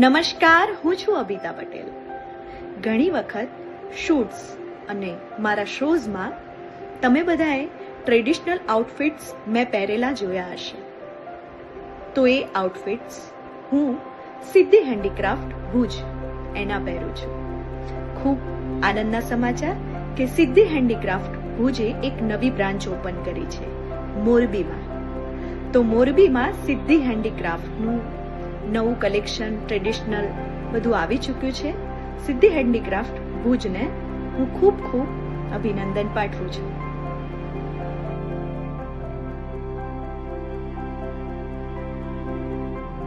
નમસ્કાર, હું છું અબિતા પટેલ. ઘણી વખત શૂટ્સ અને મારા શોઝમાં તમે બધાએ ટ્રેડિશનલ આઉટફિટ્સ મેં પહેરેલા જોયા હશે. તો એ આઉટફિટ્સ હું સિદ્ધિ હેન્ડીક્રાફ્ટ ભુજ એના પહેરું છું. ખૂબ આનંદના સમાચાર કે સિદ્ધિ હેન્ડીક્રાફ્ટ ભુજે એક નવી બ્રાન્ચ ઓપન કરી છે મોરબીમાં. તો મોરબીમાં સિદ્ધિ હેન્ડીક્રાફ્ટનું નવું કલેક્શન ટ્રેડિશનલ બધું આવી ચૂક્યું છે. સિદ્ધિ હેન્ડીક્રાફ્ટ ભુજને હું ખૂબ અભિનંદન પાઠવું છું.